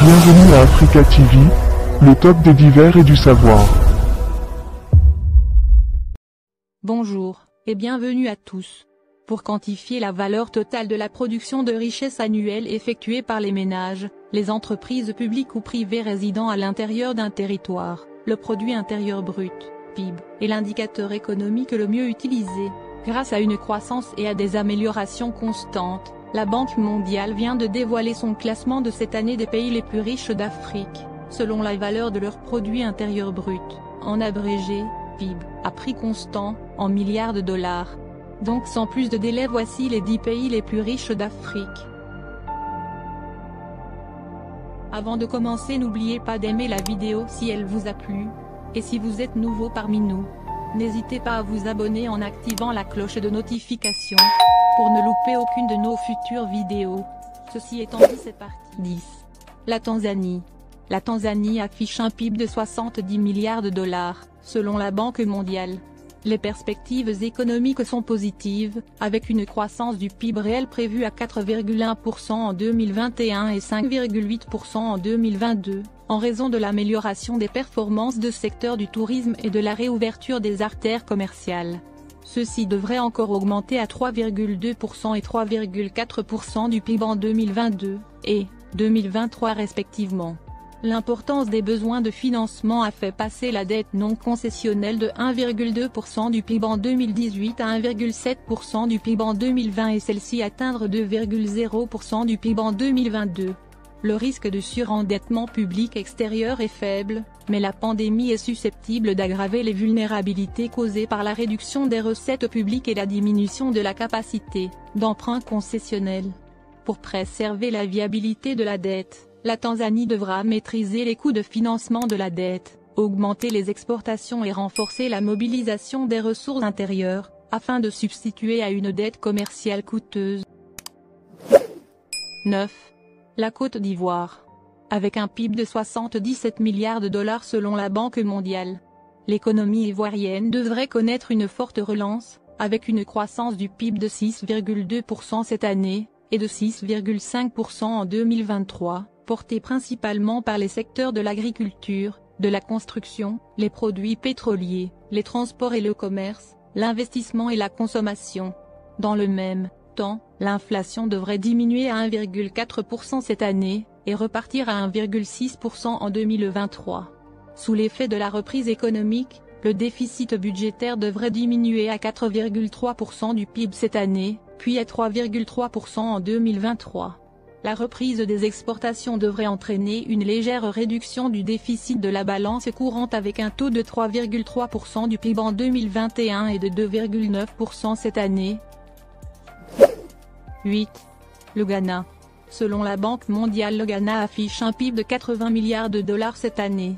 Bienvenue à Africa TV, le top des divers et du savoir. Bonjour, et bienvenue à tous. Pour quantifier la valeur totale de la production de richesse annuelle effectuée par les ménages, les entreprises publiques ou privées résidant à l'intérieur d'un territoire, le produit intérieur brut, PIB, est l'indicateur économique le mieux utilisé. Grâce à une croissance et à des améliorations constantes, la Banque mondiale vient de dévoiler son classement de cette année des pays les plus riches d'Afrique, selon la valeur de leur produit intérieur brut, en abrégé, PIB, à prix constant, en milliards de dollars. Donc sans plus de délai, voici les 10 pays les plus riches d'Afrique. Avant de commencer, n'oubliez pas d'aimer la vidéo si elle vous a plu, et si vous êtes nouveau parmi nous, n'hésitez pas à vous abonner en activant la cloche de notification, pour ne louper aucune de nos futures vidéos. Ceci étant dit, c'est parti. 10. La Tanzanie. La Tanzanie affiche un PIB de 70 milliards de dollars, selon la Banque mondiale. Les perspectives économiques sont positives, avec une croissance du PIB réel prévue à 4,1% en 2021 et 5,8% en 2022, en raison de l'amélioration des performances de secteur du tourisme et de la réouverture des artères commerciales. Ceci devrait encore augmenter à 3,2% et 3,4% du PIB en 2022 et 2023 respectivement. L'importance des besoins de financement a fait passer la dette non concessionnelle de 1,2% du PIB en 2018 à 1,7% du PIB en 2020 et celle-ci atteindre 2,0% du PIB en 2022. Le risque de surendettement public extérieur est faible, mais la pandémie est susceptible d'aggraver les vulnérabilités causées par la réduction des recettes publiques et la diminution de la capacité d'emprunt concessionnel. Pour préserver la viabilité de la dette, la Tanzanie devra maîtriser les coûts de financement de la dette, augmenter les exportations et renforcer la mobilisation des ressources intérieures, afin de substituer à une dette commerciale coûteuse. 9. La Côte d'Ivoire. Avec un PIB de 77 milliards de dollars selon la Banque mondiale, l'économie ivoirienne devrait connaître une forte relance, avec une croissance du PIB de 6,2% cette année, et de 6,5% en 2023, portée principalement par les secteurs de l'agriculture, de la construction, les produits pétroliers, les transports et le commerce, l'investissement et la consommation. Dans le même temps, l'inflation devrait diminuer à 1,4% cette année, et repartir à 1,6% en 2023. Sous l'effet de la reprise économique, le déficit budgétaire devrait diminuer à 4,3% du PIB cette année, puis à 3,3% en 2023. La reprise des exportations devrait entraîner une légère réduction du déficit de la balance courante avec un taux de 3,3% du PIB en 2021 et de 2,9% cette année. 8. Le Ghana. Selon la Banque mondiale, le Ghana affiche un PIB de 80 milliards de dollars cette année.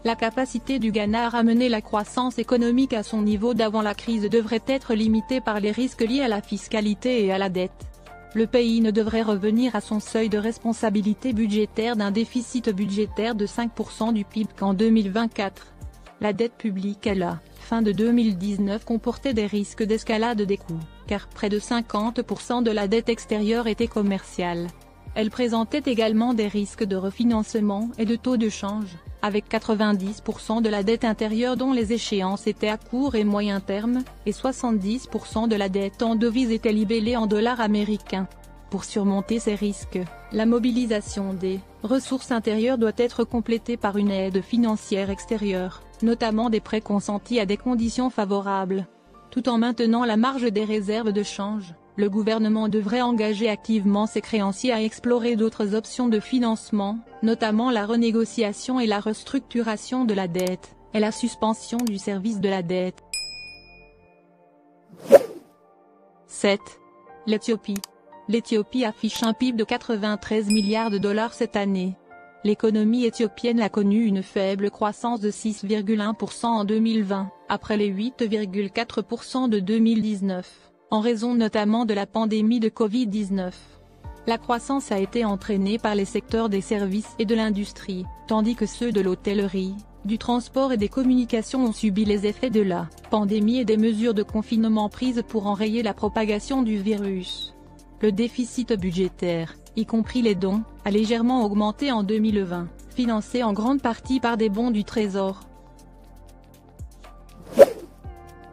La capacité du Ghana à ramener la croissance économique à son niveau d'avant la crise devrait être limitée par les risques liés à la fiscalité et à la dette. Le pays ne devrait revenir à son seuil de responsabilité budgétaire d'un déficit budgétaire de 5% du PIB qu'en 2024. La dette publique à la fin de 2019 comportait des risques d'escalade des coûts, car près de 50% de la dette extérieure était commerciale. Elle présentait également des risques de refinancement et de taux de change, avec 90% de la dette intérieure dont les échéances étaient à court et moyen terme, et 70% de la dette en devises était libellée en dollars américains. Pour surmonter ces risques, la mobilisation des ressources intérieures doit être complétée par une aide financière extérieure, notamment des prêts consentis à des conditions favorables. Tout en maintenant la marge des réserves de change, le gouvernement devrait engager activement ses créanciers à explorer d'autres options de financement, notamment la renégociation et la restructuration de la dette, et la suspension du service de la dette. 7. L'Éthiopie. L'Éthiopie affiche un PIB de 93 milliards de dollars cette année. L'économie éthiopienne a connu une faible croissance de 6,1% en 2020, après les 8,4% de 2019, en raison notamment de la pandémie de Covid-19. La croissance a été entraînée par les secteurs des services et de l'industrie, tandis que ceux de l'hôtellerie, du transport et des communications ont subi les effets de la pandémie et des mesures de confinement prises pour enrayer la propagation du virus. Le déficit budgétaire, y compris les dons, a légèrement augmenté en 2020, financé en grande partie par des bons du Trésor.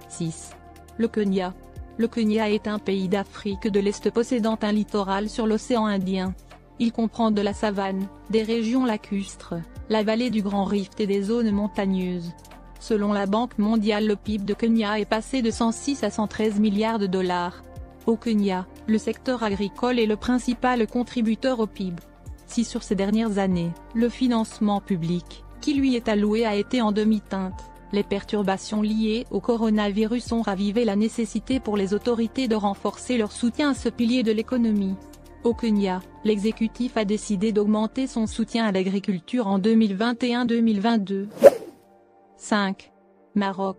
6. Le Kenya. Le Kenya est un pays d'Afrique de l'Est possédant un littoral sur l'océan Indien. Il comprend de la savane, des régions lacustres, la vallée du Grand Rift et des zones montagneuses. Selon la Banque mondiale, le PIB de Kenya est passé de 106 à 113 milliards de dollars. Au Kenya, le secteur agricole est le principal contributeur au PIB. Si sur ces dernières années, le financement public, qui lui est alloué, a été en demi-teinte, les perturbations liées au coronavirus ont ravivé la nécessité pour les autorités de renforcer leur soutien à ce pilier de l'économie. Au Kenya, l'exécutif a décidé d'augmenter son soutien à l'agriculture en 2021-2022. 5. Maroc.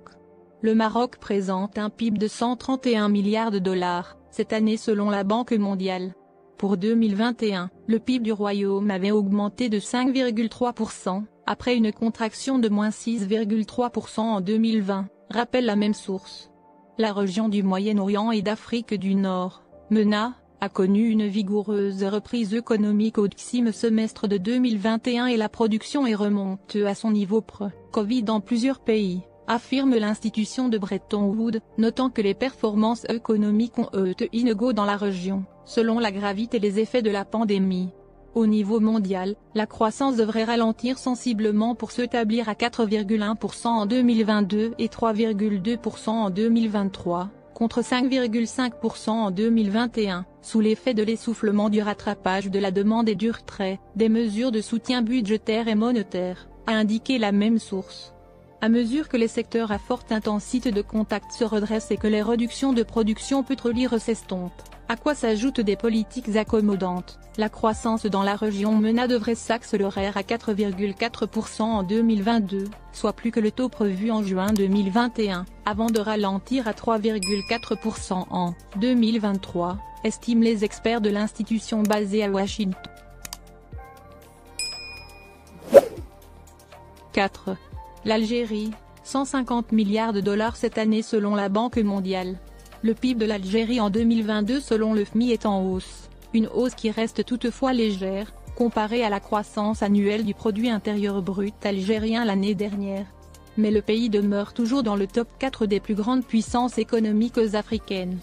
Le Maroc présente un PIB de 131 milliards de dollars, cette année selon la Banque mondiale. Pour 2021, le PIB du royaume avait augmenté de 5,3%, après une contraction de moins 6,3% en 2020, rappelle la même source. La région du Moyen-Orient et d'Afrique du Nord, MENA, a connu une vigoureuse reprise économique au deuxième semestre de 2021 et la production est remontée à son niveau pré-Covid dans plusieurs pays, affirme l'institution de Bretton Woods, notant que les performances économiques ont été inégales dans la région, selon la gravité et les effets de la pandémie. Au niveau mondial, la croissance devrait ralentir sensiblement pour s'établir à 4,1% en 2022 et 3,2% en 2023, contre 5,5% en 2021, sous l'effet de l'essoufflement du rattrapage de la demande et du retrait des mesures de soutien budgétaire et monétaire, a indiqué la même source. À mesure que les secteurs à forte intensité de contact se redressent et que les réductions de production pétrolière s'estompent, à quoi s'ajoutent des politiques accommodantes, la croissance dans la région MENA devrait s'accélérer à 4,4% en 2022, soit plus que le taux prévu en juin 2021, avant de ralentir à 3,4% en 2023, estiment les experts de l'institution basée à Washington. 4. L'Algérie, 150 milliards de dollars cette année selon la Banque mondiale. Le PIB de l'Algérie en 2022 selon le FMI est en hausse, une hausse qui reste toutefois légère, comparée à la croissance annuelle du produit intérieur brut algérien l'année dernière. Mais le pays demeure toujours dans le top 4 des plus grandes puissances économiques africaines.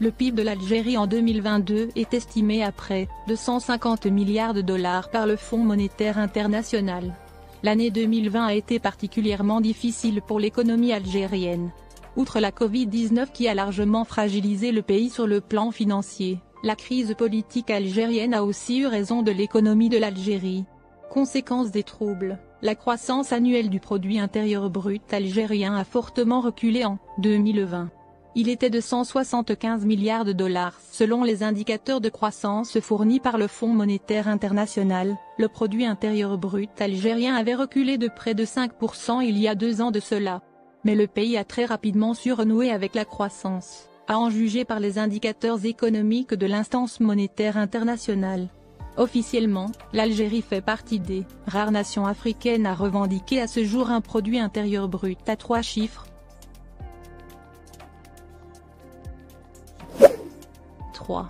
Le PIB de l'Algérie en 2022 est estimé à près de 150 milliards de dollars par le Fonds monétaire international. L'année 2020 a été particulièrement difficile pour l'économie algérienne. Outre la Covid-19 qui a largement fragilisé le pays sur le plan financier, la crise politique algérienne a aussi eu raison de l'économie de l'Algérie. Conséquence des troubles, la croissance annuelle du produit intérieur brut algérien a fortement reculé en 2020. Il était de 175 milliards de dollars selon les indicateurs de croissance fournis par le Fonds monétaire international. Le produit intérieur brut algérien avait reculé de près de 5% il y a 2 ans de cela. Mais le pays a très rapidement su renouer avec la croissance, à en juger par les indicateurs économiques de l'instance monétaire internationale. Officiellement, l'Algérie fait partie des rares nations africaines à revendiquer à ce jour un produit intérieur brut à 3 chiffres. 3.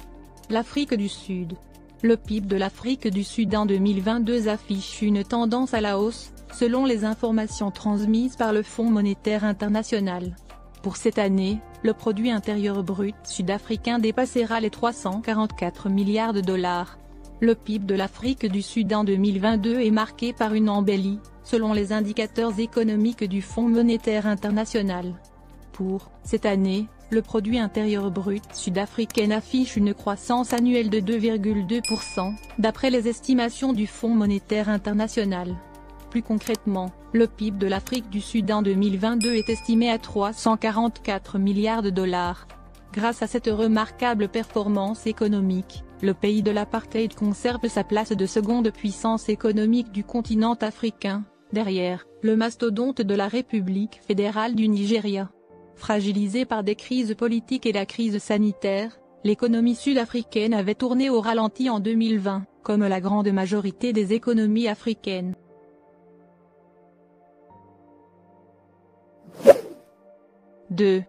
L'Afrique du Sud. Le PIB de l'Afrique du Sud en 2022 affiche une tendance à la hausse, selon les informations transmises par le Fonds monétaire international. Pour cette année, le produit intérieur brut sud-africain dépassera les 344 milliards de dollars. Le PIB de l'Afrique du Sud en 2022 est marqué par une embellie, selon les indicateurs économiques du Fonds monétaire international. Pour cette année, le produit intérieur brut sud-africain affiche une croissance annuelle de 2,2%, d'après les estimations du Fonds monétaire international. Plus concrètement, le PIB de l'Afrique du Sud en 2022 est estimé à 344 milliards de dollars. Grâce à cette remarquable performance économique, le pays de l'apartheid conserve sa place de seconde puissance économique du continent africain, derrière le mastodonte de la République fédérale du Nigeria. Fragilisée par des crises politiques et la crise sanitaire, l'économie sud-africaine avait tourné au ralenti en 2020, comme la grande majorité des économies africaines. 2.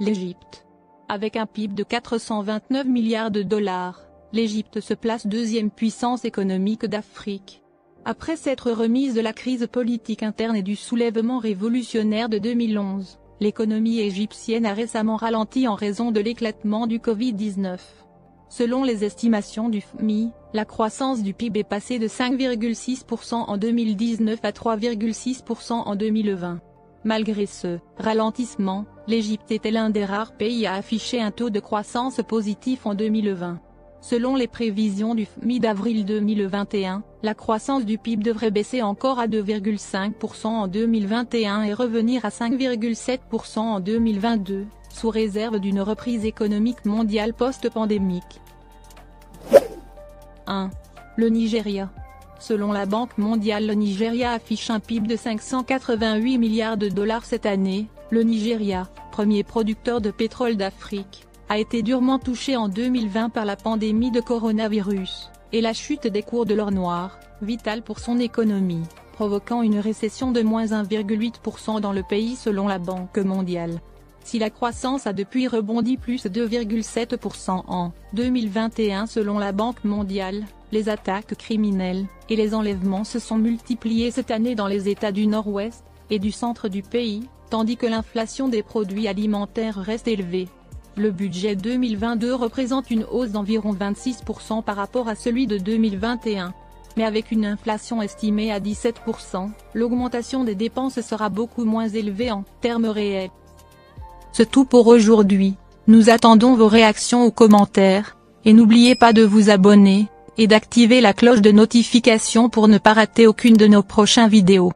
L'Égypte. Avec un PIB de 429 milliards de dollars, l'Égypte se place deuxième puissance économique d'Afrique. Après s'être remise de la crise politique interne et du soulèvement révolutionnaire de 2011, l'économie égyptienne a récemment ralenti en raison de l'éclatement du Covid-19. Selon les estimations du FMI, la croissance du PIB est passée de 5,6% en 2019 à 3,6% en 2020. Malgré ce ralentissement, l'Égypte était l'un des rares pays à afficher un taux de croissance positif en 2020. Selon les prévisions du FMI d'avril 2021, la croissance du PIB devrait baisser encore à 2,5% en 2021 et revenir à 5,7% en 2022, sous réserve d'une reprise économique mondiale post-pandémique. 1. Le Nigeria. Selon la Banque mondiale, le Nigeria affiche un PIB de 588 milliards de dollars cette année. Le Nigeria, premier producteur de pétrole d'Afrique, a été durement touché en 2020 par la pandémie de coronavirus, et la chute des cours de l'or noir, vitale pour son économie, provoquant une récession de moins 1,8% dans le pays selon la Banque mondiale. Si la croissance a depuis rebondi plus 2,7% en 2021 selon la Banque mondiale, les attaques criminelles et les enlèvements se sont multipliés cette année dans les États du nord-ouest et du centre du pays, tandis que l'inflation des produits alimentaires reste élevée. Le budget 2022 représente une hausse d'environ 26% par rapport à celui de 2021. Mais avec une inflation estimée à 17%, l'augmentation des dépenses sera beaucoup moins élevée en termes réels. C'est tout pour aujourd'hui, nous attendons vos réactions ou commentaires, et n'oubliez pas de vous abonner, et d'activer la cloche de notification pour ne pas rater aucune de nos prochaines vidéos.